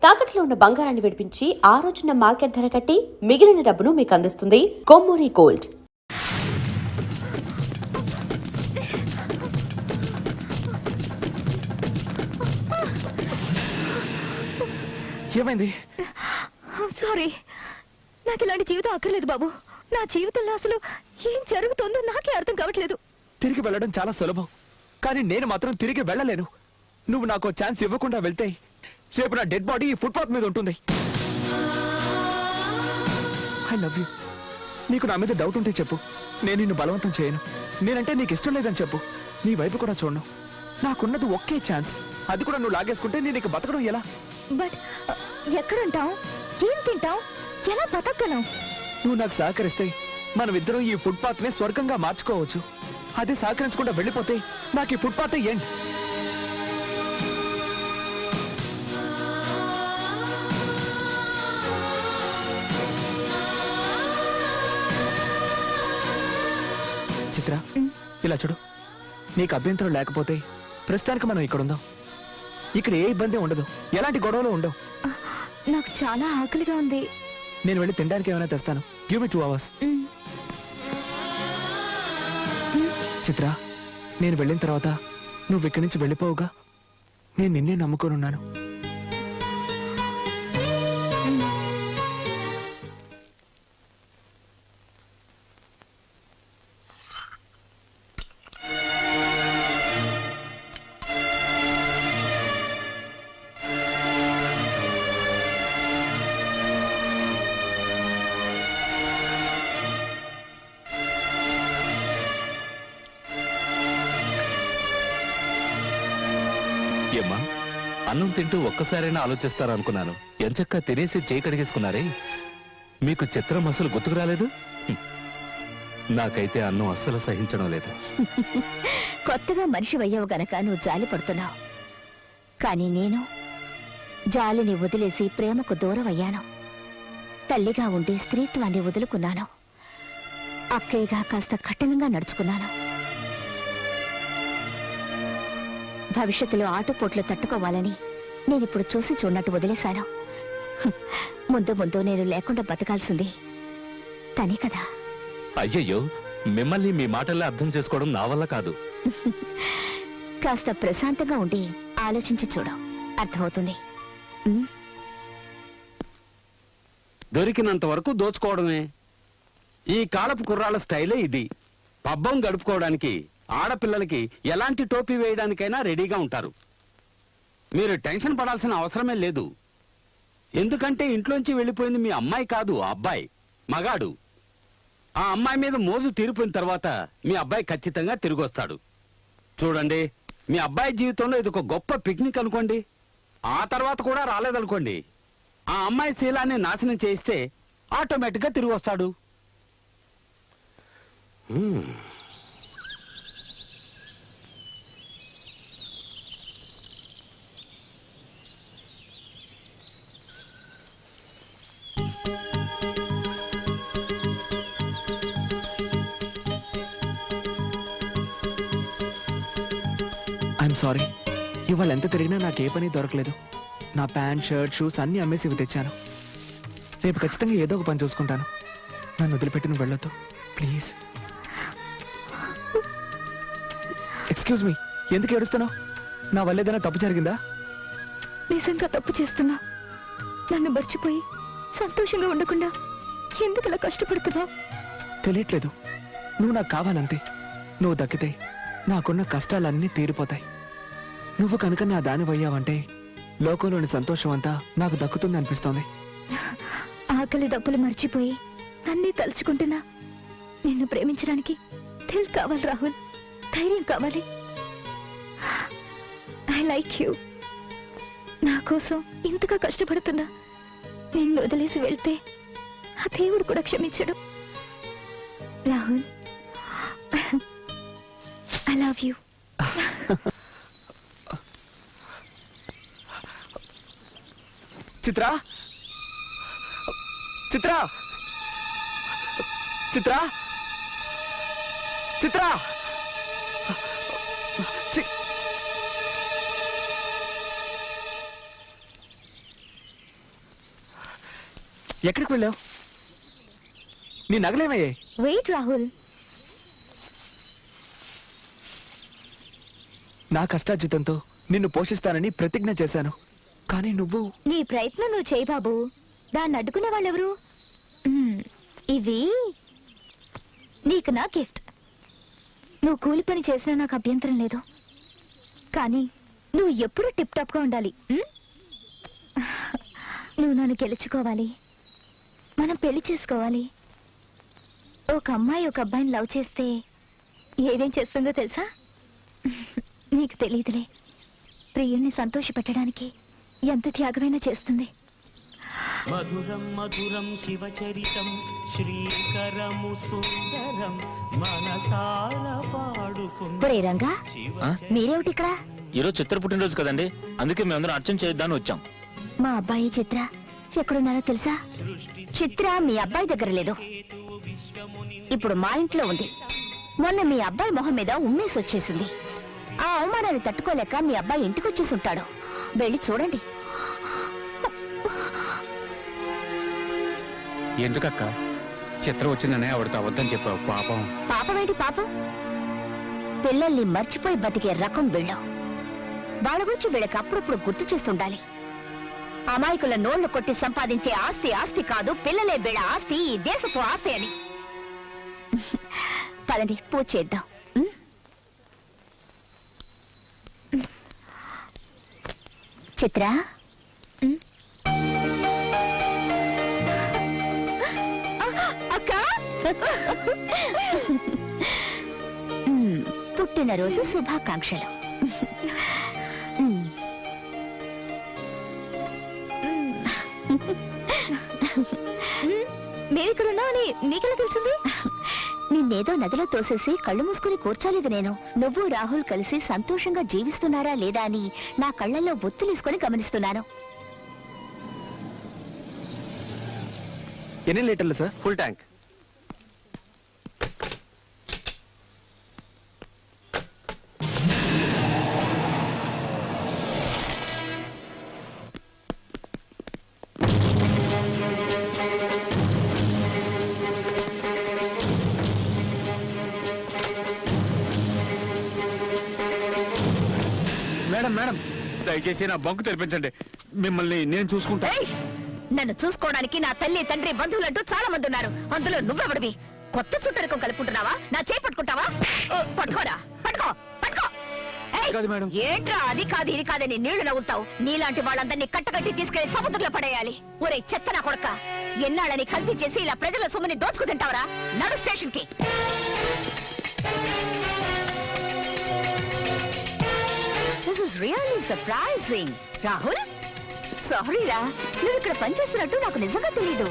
తాకట్లో ఉన్న బంగారాన్ని విడిపించి ఆ రోజున మార్కెట్ ధర కట్టి మిగిలిన డబ్బును మీకు అందిస్తుంది కొమ్మూరి గోల్డ్. ఏమైంది? సారీ, నాకు ఇలాంటి జీవితం అక్కర్లేదు బాబు. నా జీవితంలో అసలు ఏం జరుగుతుందో నాకే అర్థం కావట్లేదు. తిరిగి వెళ్ళడం చాలా సులభం, కానీ నేను మాత్రం తిరిగి వెళ్ళలేను. నువ్వు నాకు ఛాన్స్ ఇవ్వకుండా వెళ్తే రేపు నా డెడ్ బాడీ ఈ ఫుట్పాత్ మీద ఉంటుంది. I love you. నీకు నా మీద డౌట్ ఉంటే చెప్పు, నేను నిన్ను బలవంతం చేయను. నేనంటే నీకు ఇష్టం లేదని చెప్పు, నీ వైపు కూడా చూడను. నాకున్నది ఒకే ఛాన్స్, అది కూడా నువ్వు లాగేసుకుంటే నేను ఇక బతకడం ఎలా? బట్ ఎక్కడుంటావు, ఏం తింటావు, ఎలా బతకగలం? నువ్వు నాకు సహకరిస్తే మనమిద్దరం ఈ ఫుట్పాత్ ని స్వర్గంగా మార్చుకోవచ్చు. అదే సహకరించకుండా వెళ్ళిపోతే నాకు ఈ ఫుట్పాత్ ఏంటి? చిత్ర, ఇలా చూడు. నీకు అభ్యంతరం లేకపోతే ప్రస్తుతానికి మనం ఇక్కడ ఉందాం. ఇక్కడ ఏ ఇబ్బంది ఉండదు, ఎలాంటి గొడవలు ఉండవు. నాకు చాలా ఆకలిగా ఉంది. నేను వెళ్ళి తినడానికి ఏమైనా తెస్తాను. Give me 2 hours. చిత్ర, నేను వెళ్ళిన తర్వాత నువ్వు ఇక్కడి నుంచి వెళ్ళిపోవుగా. నేను నిన్నే నమ్ముకోనున్నాను. ఏమ్మా, అన్నం తింటూ ఒక్కసారైనా ఆలోచిస్తారనుకున్నాను. ఎంచక్కా తినేసి చేయి కడిగేసుకున్నారే. మీకు చిత్రం అసలు గుర్తుకు రాలేదు? నాకైతే అన్నం అస్సలు సహించడం లేదు. కొత్తగా మనిషి అయ్యావు గనక నువ్వు జాలి పడుతున్నావు, కానీ నేను జాలిని వదిలేసి ప్రేమకు దూరం అయ్యాను. తల్లిగా ఉండి స్త్రీత్వాన్ని వదులుకున్నాను. అక్కయ్యగా కాస్త కఠినంగా నడుచుకున్నాను. భవిష్యత్తులో ఆటుపోట్లు తట్టుకోవాలని నేనిప్పుడు చూసి చూడనట్టు వదిలేశాను. ముందు ముందు నేను లేకుండా బతకాల్సింది తనే కదా. అయ్యయ్యో, మిమ్మల్ని మీ మాటల్లో అర్థం చేసుకోవడం నా వల్ల కాదు. కాస్త ప్రశాంతంగా ఉండి ఆలోచించి చూడు, అర్థమవుతుంది. దొరికినంత వరకు దోచుకోవడమే ఈ కాలపు కుర్రాళ్ళ స్టైలే. ఇది పబ్బం గడుపుకోవడానికి ఆడపిల్లలకి ఎలాంటి టోపీ వేయడానికైనా రెడీగా ఉంటారు. మీరు టెన్షన్ పడాల్సిన అవసరమే లేదు. ఎందుకంటే ఇంట్లోంచి వెళ్ళిపోయింది మీ అమ్మాయి కాదు, అబ్బాయి, మగాడు. ఆ అమ్మాయి మీద మోజు తీరిపోయిన తర్వాత మీ అబ్బాయి ఖచ్చితంగా తిరిగి వస్తాడు. చూడండి, మీ అబ్బాయి జీవితంలో ఇది ఒక గొప్ప పిక్నిక్ అనుకోండి. ఆ తర్వాత కూడా రాలేదనుకోండి, ఆ అమ్మాయి శీలాన్ని నాశనం చేయిస్తే ఆటోమేటిక్గా తిరిగి వస్తాడు. I'm sorry. ఇవాళ ఎంత తిరిగినా నాకు ఏ పని దొరకలేదు. నా ప్యాంట్, షర్ట్, షూస్ అన్నీ అమ్మేసి ఇవి తెచ్చాను. రేపు ఖచ్చితంగా ఏదో ఒక పని చూసుకుంటాను. నన్ను వదిలిపెట్టి నువ్వు వెళ్ళొద్దు ప్లీజ్. ఎక్స్క్యూజ్ మీ, ఎందుకు ఏడుస్తున్నావు? నా వల్ల ఏదైనా తప్పు జరిగిందా? నిజంగా తప్పు చేస్తున్నా. నన్ను మర్చిపోయి సంతోషంగా ఉండకుండా ఎందుకు ఇలా కష్టపడుతున్నావు? తెలియట్లేదు. నువ్వు నాకు కావాలంతే. నువ్వు దక్కితే నాకున్న కష్టాలన్నీ తీరిపోతాయి. నువ్వు కనుక నా దానివయ్యావంటే లోకంలోని సంతోషం అంతా నాకు దక్కుతుంది అనిపిస్తోంది. ఆకలి దప్పులు మర్చిపోయి అన్నీ తలుచుకుంటున్నా. నిన్ను ప్రేమించడానికి దిల్ కావాలి రాహుల్, ధైర్యం కావాలి. I like you. నా కోసం ఇంతగా కష్టపడుతున్నా నిన్ను వదిలేసి వెళ్తే ఆ దేవుడు కూడా క్షమించడు. Rahul, I love you. Chitra, Chitra, Chitra, Chitra, ఎక్కడికి వెళ్ళావు? నీ నగలేమయ్యే? వెయిట్ రాహుల్, నా కష్టార్జితంతో నిన్ను పోషిస్తానని ప్రతిజ్ఞ చేశాను. కానీ నువ్వు నీ ప్రయత్నం నువ్వు చేయి బాబు. దాన్ని అడ్డుకునే వాళ్ళెవరు? ఇవి నీకు నా గిఫ్ట్. నువ్వు కూలి పని చేసినా నాకు అభ్యంతరం లేదు, కానీ నువ్వు ఎప్పుడూ టిప్ టాప్ గా ఉండాలి. నువ్వు నన్ను గెలుచుకోవాలి, మనం పెళ్లి చేసుకోవాలి. ఒక అమ్మాయి ఒక అబ్బాయిని లవ్ చేస్తే ఏమేం చేస్తుందో తెలుసా? నీకు తెలియదులే, ప్రియుణ్ణి సంతోషపెట్టడానికి ఎంత త్యాగమైనా చేస్తుంది. మధురం మధురం శివచరితం శ్రీకరము సుందరం మనసాల పాడుకున్న ఒరే రంగా, మీరేమిటి ఇక్కడ? ఈరోజు చిత్ర పుట్టినరోజు కదండి, అందుకే మేమందరం అర్చన చేద్దామని వచ్చాం. మా అబ్బాయి చిత్ర ఎక్కడున్నారో తెలుసా? చిత్ర మీ అబ్బాయి దగ్గర లేదు, ఇప్పుడు మా ఇంట్లో ఉంది. మొన్న మీ అబ్బాయి మొహం మీద ఉమ్మేసి వచ్చేసింది. ఆ అవమానాన్ని తట్టుకోలేక మీ అబ్బాయి ఇంటికి వచ్చేసి ఉంటాడు. వెళ్ళి చూడండి. ఎందుకక్క చిత్రం వచ్చిందనే ఆవిడతో అబద్ధం చెప్పావు? పాపం. పాపమేంటి పాపం? పిల్లల్ని మర్చిపోయి బతికే రకం వీళ్ళు. వాళ్ళ గురించి వీళ్ళకి అప్పుడప్పుడు గుర్తు చేస్తుండాలి. అమాయకుల నోళ్లు కొట్టి సంపాదించే ఆస్తి ఆస్తి కాదు, పిల్లలే వీళ్ళ ఆస్తి, ఈ దేశపు ఆస్తి అని. పదండి, పూజ చేద్దాం. చిత్ర, అక్క, పుట్టినరోజు శుభాకాంక్షలు. మేమిక్కడున్నామని నీకెలా తెలిసింది? నిన్నేదో నదిలో తోసేసి కళ్ళు మూసుకుని కూర్చోలేదు నేను. నువ్వు రాహుల్ కలిసి సంతోషంగా జీవిస్తున్నారా లేదా అని నా కళ్ళల్లో ఒత్తులేసుకొని గమనిస్తున్నాను. ఎన్ని లీటర్లు sir? Full tank. Madam madam, దయచేసి నా బంకు తెరిపించండి, మిమ్మల్ని నేను చూసుకుంటా. ఏయ్! నన్ను చూసుకోవడానికి నా తల్లి తండ్రి బంధువులంటూ చాలా మంది ఉన్నారు. అందులో నువ్వెవడివి? కొత్త చుట్టరికం కలుపుకుంటున్నావా? నా చేయి పట్టుకుంటావా? పట్టుకోరా, పట్టుకో, పట్టుకో. ఏయ్! కాదు మేడం. ఏంట్రా అది కాదు ఇది కాదని నీళ్లు నవ్వుతావు? నీలాంటి వాళ్ళందరినీ కట్టకట్టి తీసుకెళ్లి సముద్రంలో పడేయాలి. ఒరే చెత్త నా కొడక, ఎన్నాళ్ళని కల్తీ చేసి ఇలా ప్రజల సొమ్ముని దోచుకు తింటావరా? నడు స్టేషన్ కి. This is really surprising. Rahul, సారీరా, నువ్వు ఇక్కడ పనిచేస్తున్నట్టు నాకు నిజంగా తెలీదు.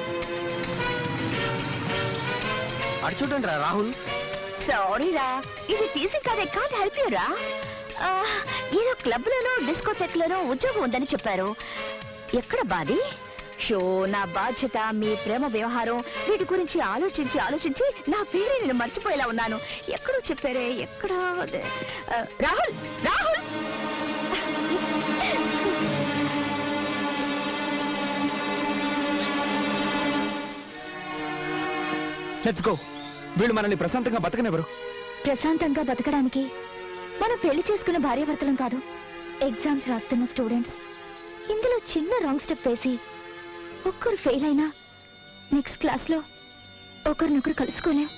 అటు చూడండి రా రాహుల్. సారీరా, ఇది టీసీ కాదే, కాంట్ హెల్ప్ యూ రా. ఏదో క్లబ్ లోనో డిస్కోటెక్ లోనో ఉద్యోగం ఉందని చెప్పారు. ఎక్కడ బాది? షో, నా బాధ్యత, మీ ప్రేమ వ్యవహారం, వీటి గురించి ఆలోచించి ఆలోచించి నా పేరే నేను మర్చిపోయేలా ఉన్నాను. ఎక్కడో చెప్పారే, ఎక్కడో రాహుల్, రాహుల్. Let's go. వీళ్ళు మనల్ని ప్రశాంతంగా బతకనివ్వరు. ప్రశాంతంగా బతకడానికి మనం పెళ్లి చేసుకున్న భార్యాభర్తలం కాదు, ఎగ్జామ్స్ రాస్తున్న స్టూడెంట్స్. ఇందులో చిన్న రాంగ్ స్టెప్ వేసి ఒక్కరు ఫెయిల్ అయినా నెక్స్ట్ క్లాస్లో ఒకరినొకరు కలుసుకోలేం.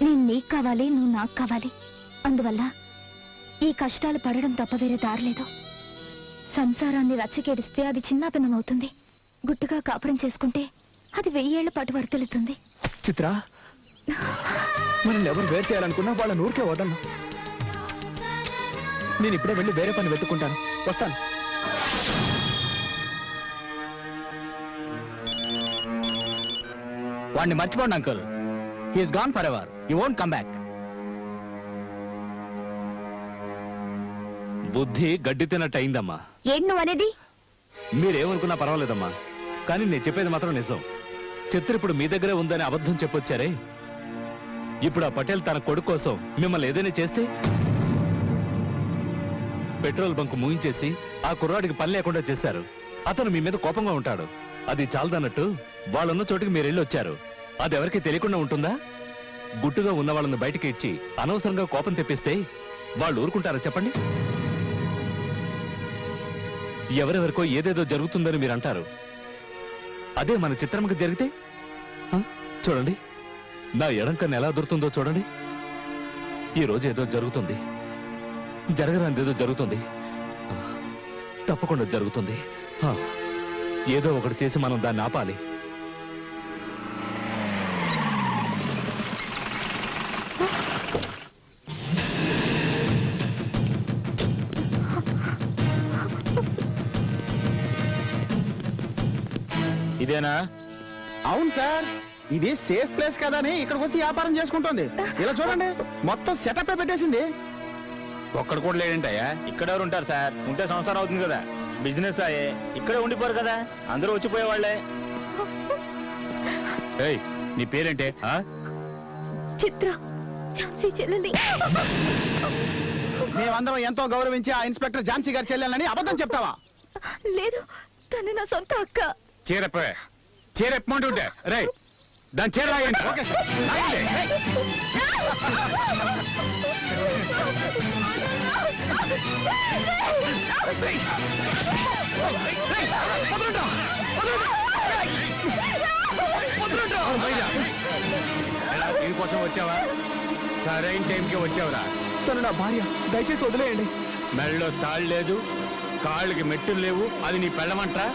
నేను నీకు కావాలి, నువ్వు నాకు కావాలి. అందువల్ల ఈ కష్టాలు పడడం తప్ప వేరే దారిలేదు. సంసారాన్ని రచ్చకేడిస్తే అది చిన్నాభిన్నమవుతుంది. గుట్టుగా కాపురం చేసుకుంటే అది 1000 ఏళ్ల పాటు వర్తిల్లుతుంది. చిత్ర, మనల్ని ఎవరు వేరు చేయాలనుకున్నా వాళ్ళ నూరికే వదలను. నేను ఇప్పుడే వెళ్ళి వేరే పని వెతుక్కుంటాను. వస్తాను. వాడిని మర్చిపోండి uncle, he's gone forever, you won't come back. బుద్ధి గడ్డి తిన్నట్టు అయిందమ్మా. ఏంటి నువ్వు అనేది? మీరేమనుకున్నా పర్వాలేదమ్మా, కానీ నేను చెప్పేది మాత్రం నిజం. చిత్ర ఇప్పుడు మీ దగ్గరే ఉందని అబద్ధం చెప్పొచ్చారే. ఇప్పుడు ఆ పటేల్ తన కొడుకు కోసం మిమ్మల్ని ఏదైనా చేస్తే పెట్రోల్ బంక్ ముగించేసి ఆ కుర్రాడికి పని లేకుండా చేశారు. అతను మీ మీద కోపంగా ఉంటాడు. అది చాలదన్నట్టు వాళ్ళున్న చోటికి మీరు వెళ్ళి వచ్చారు. అది ఎవరికి తెలియకుండా ఉంటుందా? గుట్టుగా ఉన్న వాళ్ళని బయటికి ఇచ్చి అనవసరంగా కోపం తెప్పిస్తే వాళ్ళు ఊరుకుంటారా చెప్పండి? ఎవరెవరికో ఏదేదో జరుగుతుందని మీరు అంటారు. అదే మన చిత్రమ్మకి జరిగితే చూడండి, నా ఎడం కన్ను ఎలా దొరుకుతుందో చూడండి. ఈ రోజు ఏదో జరుగుతుంది, జరగరానిదేదో జరుగుతుంది, తప్పకుండా జరుగుతుంది. ఏదో ఒకటి చేసి మనం దాన్ని ఆపాలి. ఇదేనా? అవును సార్, ఇది సేఫ్ ప్లేస్ కదా అని ఇక్కడికి వచ్చి వ్యాపారం చేసుకుంటుంది. ఇలా చూడండి, మొత్తం సెటప్ పెట్టేసింది. ఒక్కడ కూడా లేడంటయ్యా. ఇక్కడ ఎవరు ఉంటారు సార్? ఉంటే సంవత్సరం అవుతుంది కదా. బిజినెస్ అయ్యే ఇక్కడే ఉండిపోరు కదా, అందరూ వచ్చిపోయేవాళ్లే. ఏయ్, నీ పేరేంటే? చిత్ర, ఝాన్సీ చెల్లెలి. మేమందరం ఎంతో గౌరవించి ఆ ఇన్స్పెక్టర్ ఝాన్సీ గారి చెల్లెలని అబద్ధం చెప్తావా? లేదు, తను నా సొంత అక్క. చీరెప్పమంటుంటే రే దాని చీర లాగండి. ఓకే సార్, లాగండి. దీనికోసం వచ్చావా? సరైన టైంకి వచ్చావురా. తను నా భార్య, దయచేసి వదిలేయండి. మెళ్ళలో తాళ్ళు లేదు, కాళ్ళకి మెట్టులు లేవు, అది నీ పెళ్ళమంటరా?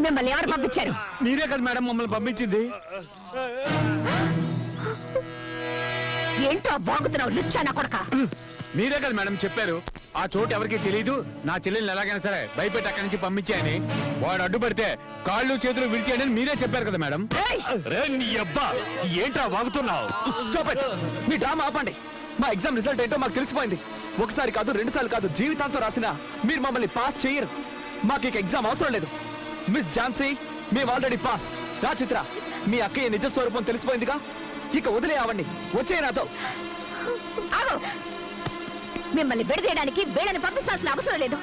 మిమ్మల్ని ఎవరు పంపించారు? మీరే కదా మేడం మమ్మల్ని పంపించింది. ఏంటో బాగుతున్నావు లుచ్చా నా కొడక. మీరే కదా మేడం చెప్పారు, ఆ చోటు ఎవరికి తెలియదు, నా చెల్లెల్ని ఎలాగైనా సరే భయపెట్టి అక్కడి నుంచి పంపించాయని. వాడు అడ్డుపడితే కాళ్ళు చేతులు విడిచేయని మీరే చెప్పారు కదా మేడం. రే నీ అబ్బా, ఏంట్రా వాగుతున్నావు? Stop it. మీ డ్రామా ఆపండి. మా ఎగ్జామ్ రిజల్ట్ ఏంటో మాకు తెలిసిపోయింది. ఒకసారి కాదు, 2 సార్లు కాదు, జీవితాంతో రాసినా మీరు మమ్మల్ని పాస్ చేయరు. మాకు ఇక ఎగ్జామ్ అవసరం లేదు. మిస్ ఝాన్సీ, మేము ఆల్రెడీ పాస్. రా చిత్ర, మీ అక్కయ్య నిజ స్వరూపం తెలిసిపోయిందిగా, ఇక వదిలేయవండి. వచ్చే నాతో. ఆగు! మిమ్మల్ని విడదీయడానికి వీళ్ళని పంపించాల్సిన అవసరం లేదు.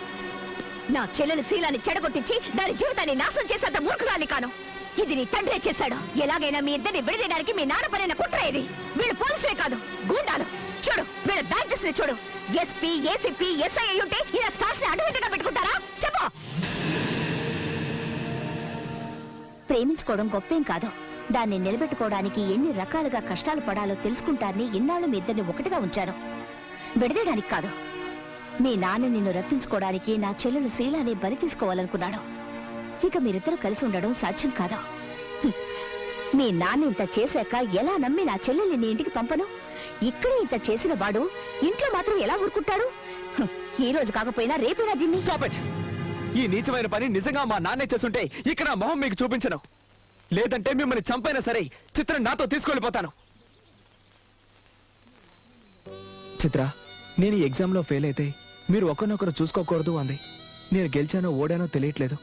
నా చెల్లెలి శీలాన్ని చెడగొట్టించి దాని జీవితాన్ని నాశనం చేసేంత మూర్ఖురాలి కాను. ఇది నీ తండ్రే చేశాడు. ఎలాగైనా మీ ఇద్దరిని విడదీయడానికి మీ నాన్న పైన కుట్ర ఇది. వీళ్ళు పోలీసులే కాదు, గూండాలు. చూడు, వీళ్ళ బ్యాడ్జెస్ ని చూడు. ఎస్పీ, ఏసీపీ, ఎస్ఐ అయ్యుంటే ఇలా స్టార్స్ ని అడ్డుగా పెట్టుకుంటారా? చెప్పు. ప్రేమించుకోవడం గొప్పేం కాదు, దాన్ని నిలబెట్టుకోవడానికి ఎన్ని రకాలుగా కష్టాలు పడాలో తెలుసుకుంటారని ఇన్నాళ్ళు మీ ఇద్దరిని ఒకటిగా ఉంచాను. విడదీయడానికి కాదు. మీ నాన్న నిన్ను రప్పించుకోవడానికి నా చెల్లెలు శీలాన్ని బలి తీసుకోవాలనుకున్నాడు. ఇక మీరిద్దరూ కలిసి ఉండడం సాధ్యం కాదు. హ్మ్. మీ నాన్న ఇంత చేశాక ఎలా నమ్మి నా చెల్లెల్ని నీ ఇంటికి పంపను? ఇక్కడే ఇంత చేసిన వాడు ఇంట్లో మాత్రం ఎలా ఊరుకుంటాడు? హ్మ్. ఈ రోజు కాకపోయినా రేపైనా దీన్ని స్టాప్ ఇట్. ఈ నీచమైన పని నిజంగా మా నాన్నే చేస్తుంటే ఇక్కడ నా మొహం మీకు చూపించను. లేదంటే మిమ్మల్ని చంపైనా సరే చిత్రం నాతో తీసుకెళ్ళిపోతాను. చిత్ర, నేను ఈ ఎగ్జామ్లో ఫెయిల్ అయితే మీరు ఒకరినొకరు చూసుకోకూడదు అంది. నేను గెలిచానో ఓడానో తెలియట్లేదు,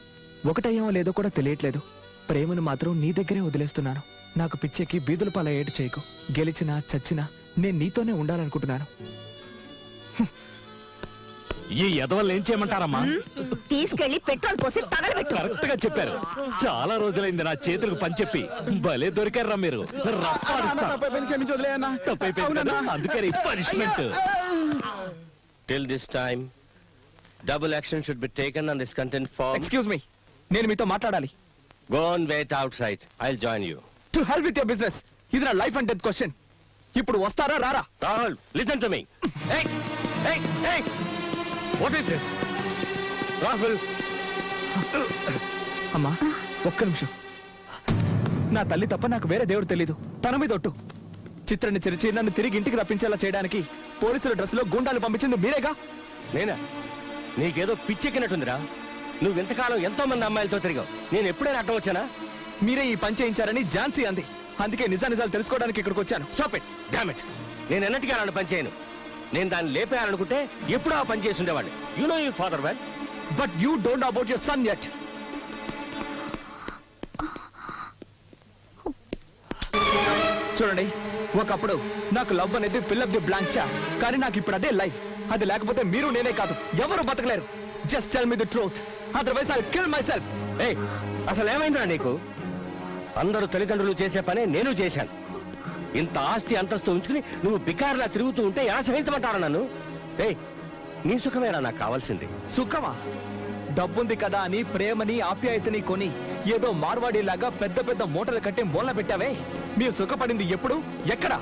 ఒకటయ్యామో లేదో కూడా తెలియట్లేదు. ప్రేమను మాత్రం నీ దగ్గరే వదిలేస్తున్నాను. నాకు పిచ్చెక్కి బీదుల పాల ఏటు చేయకు. గెలిచినా చచ్చినా నేను నీతోనే ఉండాలనుకుంటున్నాను. ఈ ఎదవల్ని ఏం చేయమంటారమ్మా? తీసుకెళ్లి పెట్రోల్ పోసి తగలబెట్టు. కరెక్ట్ గా చెప్పారు. చాలా రోజులైంది నా చేతులకు పని చెప్పి. భలే దొరికారా మీరు. రప్పాడిస్తా. తప్పైపోయింది కదా, అందుకని punishment. Till this time, double action should be taken on this content form. Excuse me, నేను మీతో మాట్లాడాలి. Go on, wait outside. I'll join you. To help with your business. ఇది నా లైఫ్ అండ్ డెత్ క్వశ్చన్. ఇప్పుడు వస్తారా రారా? Rahul, listen to me. Hey, hey, hey! What is this? Rahul, అమ్మా, ఒక్క నిమిషం. నా తల్లి తప్ప నాకు వేరే దేవుడు తెలీదు. తన మీద ఒట్టు. చిత్రాన్ని చెరిచి నన్ను తిరిగి ఇంటికి రప్పించేలా చేయడానికి పోలీసుల డ్రెస్సులో గుండాలు పంపించింది మీరేగా? నేనా? నీకేదో పిచ్చెక్కినట్టుందిరా. నువ్వు ఇంతకాలం ఎంతో మంది అమ్మాయిలతో తిరిగావు. నేను ఎప్పుడైనా అడ్డం వచ్చానా? మీరే ఈ పని చేయించారని ఝాన్సీ అంది. అందుకే నిజాలు తెలుసుకోవడానికి ఇక్కడికి వచ్చాను. Stop it. Damn it. నేను ఎన్నటికీ అలాంటి పని చేయను. నేను దాన్ని లేపేయాలనుకుంటే ఎప్పుడూ ఆ పని చేసి ఉండేవాడిని. You know your father well. But you don't know about your son yet. చూడండి, ఒకప్పుడు నాకు లవ్ అనేది fill up the blank chat. కానీ నాకు ఇప్పుడు అదే లైఫ్. అది లేకపోతే మీరు నేనే కాదు ఎవరు బతకలేరు. Just tell me the truth, otherwise I kill myself. ఏయ్, అసలు ఏమైందిరా నీకు? అందరూ తల్లిదండ్రులు చేసే పనే నేను చేశాను. ఇంత ఆస్తి అంతస్తు ఉంచుకుని నువ్వు బికార్లా తిరుగుతూ ఉంటే ఎలా సహించమంటారా నన్ను? ఏయ్, నీ సుఖమేరా నాకు కావాల్సింది. సుఖమా? డబ్బుంది కదా అని ప్రేమని ఆప్యాయతని కొని ఏదో మార్వాడిలాగా పెద్ద పెద్ద మూటలు కట్టి మూల పెట్టావే. మీరు సుఖపడింది ఎప్పుడు, ఎక్కడ?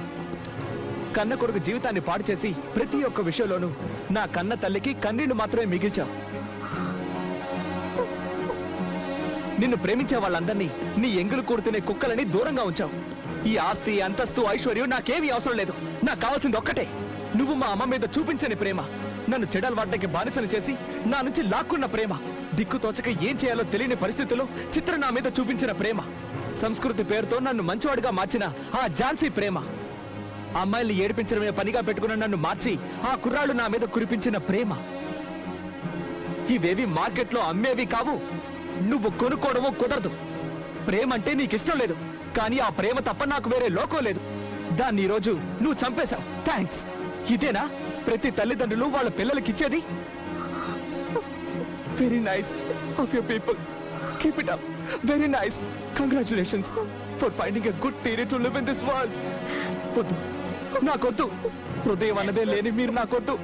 కన్న కొడుకు జీవితాన్ని పాడు చేసి ప్రతి ఒక్క విషయంలోనూ నా కన్న తల్లికి కన్నీళ్లు మాత్రమే మిగిల్చావు. నిన్ను ప్రేమించే వాళ్ళందరినీ నీ ఎంగులు కూడుతునే కుక్కలని దూరంగా ఉంచావు. ఈ ఆస్తి అంతస్తు ఐశ్వర్యం నాకేమీ అవసరం లేదు. నాకు కావాల్సింది ఒక్కటే, నువ్వు మా అమ్మ మీద చూపించని ప్రేమ. నన్ను చెడల్ వాటికి బానిసను చేసి నా నుంచి లాక్కున్న ప్రేమ. దిక్కు తోచక ఏం చేయాలో తెలియని పరిస్థితుల్లో చిత్ర నా మీద చూపించిన ప్రేమ. సంస్కృతి పేరుతో నన్ను మంచివాడిగా మార్చిన ఆ ఝాన్సీ ప్రేమ. అమ్మాయిల్ని ఏడిపించడమే పనిగా పెట్టుకున్న నన్ను మార్చి ఆ కుర్రాళ్ళు నా మీద కురిపించిన ప్రేమ. ఇవేవి మార్కెట్లో అమ్మేవి కావు. నువ్వు కొనుక్కోవడమో కుదరదు. ప్రేమ అంటే నీకు ఇష్టం లేదు, కానీ ఆ ప్రేమ తప్ప నాకు వేరే లోకం లేదు. దాన్ని ఈ రోజు నువ్వు చంపేశావు. థ్యాంక్స్. ఇదేనా ప్రతి తల్లిదండ్రులు వాళ్ళ పిల్లలకి ఇచ్చేది? Very nice of your people. Keep it up. Very nice. Congratulations for finding a good theory to live in this world. వద్దు, నాకొద్దు. హృదయం అన్నదే లేని మీరు నాకొద్దు.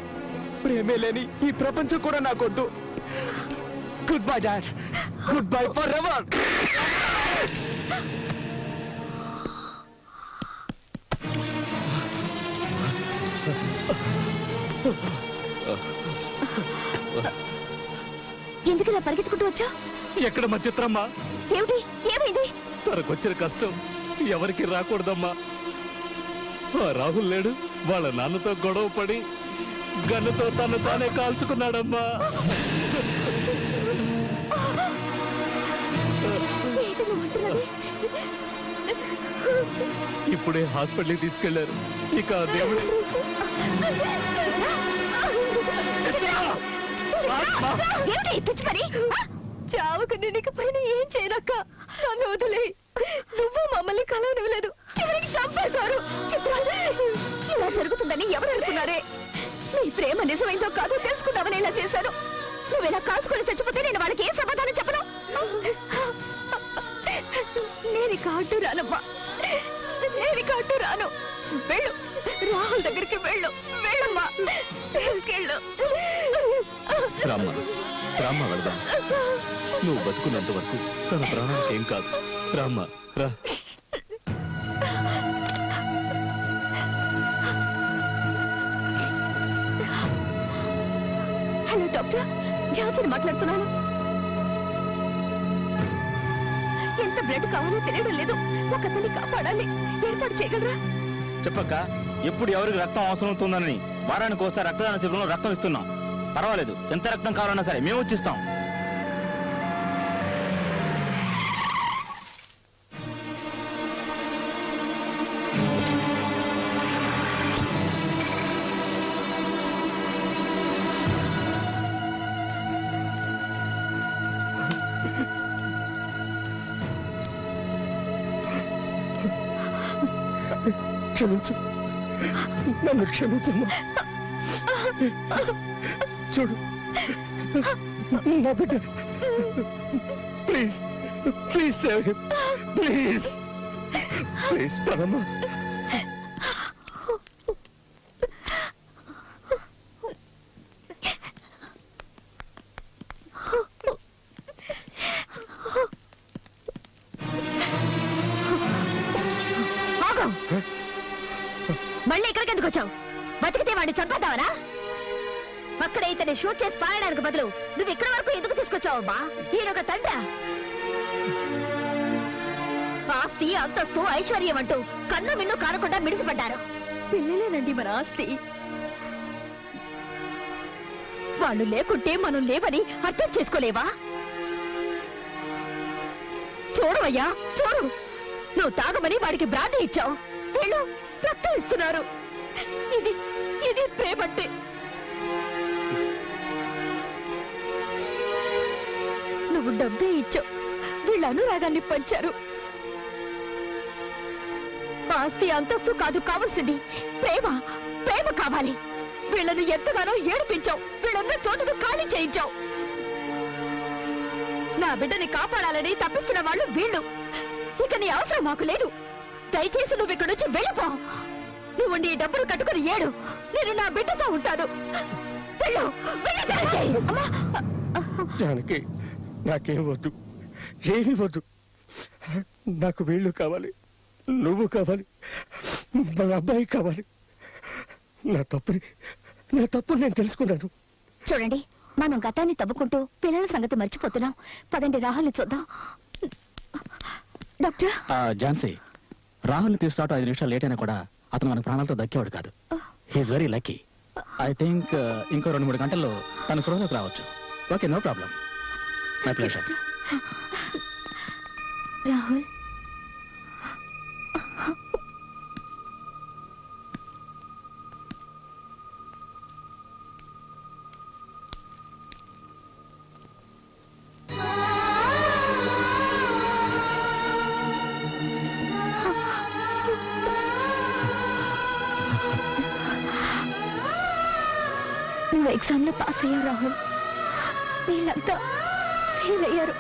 ప్రేమే లేని ఈ ప్రపంచం కూడా నాకొద్దు. Good bye dad. Good bye for ever. ఎందుకు ఇలా పరిగెత్తుకుంటూ వచ్చా? ఎక్కడ మా చిత్రమ్మా? ఏమిటి, ఏమైంది? తనకొచ్చిన కష్టం ఎవరికి రాకూడదమ్మా. ఆ రాహుల్ లేడు, వాళ్ళ నాన్నతో గొడవ పడి గన్నుతో తను తానే కాల్చుకున్నాడమ్మా. ఏంటి నువ్వు అంటున్నది? ఇప్పుడే హాస్పిటల్కి తీసుకెళ్లారు. ఇక ఆ దేవుడే. ఏమిటి ఈ పిచ్చి పని? చావుకు నీకు పైన ఏం చేయనక్క. నన్ను వదిలే. నువ్వు మమ్మల్ని కలవనివ్వలేదు, చివరికి చంపేశారు. చిత్ర, ఇలా జరుగుతుందని ఎవరు అనుకున్నారే? నీ ప్రేమ నిజమైందో కాదో తెలుసుకుందామని ఇలా చేశాను. నువ్వు ఇలా కాల్చుకొని చచ్చిపోతే నేను వాళ్ళకి ఏం సమాధానం చెప్పను? నేను కాటు రానమ్మా, నేను కాటు రాను. వెళ్ళు, రాహుల్ దగ్గరికి వెళ్ళు. వెళ్ళమ్మా, తీసుకెళ్ళు. రామ్మ, రామ్మ వెళదాం. నువ్వు బతుకున్నంత వరకు తన ప్రాణానికి ఏం కాదు. రామ్మ, రా. హలో డాక్టర్, ఝాన్సీని మాట్లాడుతున్నాను. ఎంత బ్లడ్ కావాలో తెలియడం లేదు. ఒకతన్ని కాపాడాలి, ఏర్పాటు చేయగలరా? చెప్పక్క, ఎప్పుడు ఎవరికి రక్తం అవసరం అవుతుందని వారానికి ఒకసారి రక్తదాన శిబిరంలో రక్తం ఇస్తున్నాం. పర్వాలేదు, ఎంత రక్తం కావాలన్నా సరే మేము వచ్చిస్తాం. క్షమించు, నన్ను క్షమించమ్మా. చూడు నా బిడ్డ, please please save him, please please పదమ్మా. మళ్ళీ ఇక్కడికి ఎందుకు వచ్చావు? బతికితే వాడిని చంపేద్దావరా? అక్కడ ఇతన్ని షూట్ చేసి పారడానికి బదులు నువ్వు ఇక్కడి వరకు ఎందుకు తీసుకొచ్చావమ్మా? ఈయనొక తండ్రి. ఆస్తి, అంతస్తు, ఐశ్వర్యం అంటూ కన్ను మిన్ను కానకుండా మిడిసిపడ్డారు. పిల్లలేనండి మన ఆస్తి. వాళ్ళు లేకుంటే మనం లేవని అర్థం చేసుకోలేవా? చూడవయ్యా, చూడు. నువ్వు తాగమని వాడికి బ్రాంతి ఇచ్చావు, వీళ్ళు రక్తం ఇస్తున్నారు. ఇది ఇది ప్రేమంటే. నువ్వు డబ్బే ఇచ్చావు, వీళ్ళ అనురాగాన్ని పంచారు. ఆస్తి, అంతస్తు కాదు కావాల్సింది, ప్రేమ. ప్రేమ కావాలి. వీళ్ళను ఎంతగానో ఏడిపించావు, వీళ్ళన్న చోటును ఖాళీ చేయించావు. నా బిడ్డని కాపాడాలని తప్పిస్తున్న వాళ్ళు వీళ్ళు. ఇక నీ అవసరం మాకు లేదు. దయచేసి నువ్వు ఇక్కడి నుంచి వెళ్ళిపో. నువ్వు నీ డబ్బులు కట్టుకుని ఏడు, నేను నా బిడ్డతో ఉంటాను. వెళ్ళు, జానకి, నాకేం వద్దు, ఏమీ వద్దు. నాకు వీళ్ళు కావాలి, నువ్వు కావాలి, మా అబ్బాయి కావాలి. నా తప్పు నేను తెలుసుకున్నాను. చూడండి, మనం గతాన్ని తవ్వుకుంటూ పిల్లల సంగతి మర్చిపోతున్నాం. పదండి, రాహుల్ని చూద్దాం. డాక్టర్, ఝాన్సీ, రాహుల్ని తీసుకురావడం 5 నిమిషాలు లేట్ అయినా కూడా అతను మన ప్రాణాలతో దక్కేవాడు కాదు. He's very lucky. I think ఇంకో 2-3 గంటల్లో తన స్పృహలోకి రావచ్చు. Okay, no problem. My pleasure. Rahul, నువ్వు ఎగ్జామ్ లో పాస్ అయ్యావు రాహుల్. వీళ్ళంతా ఫెయిల్ అయ్యారు.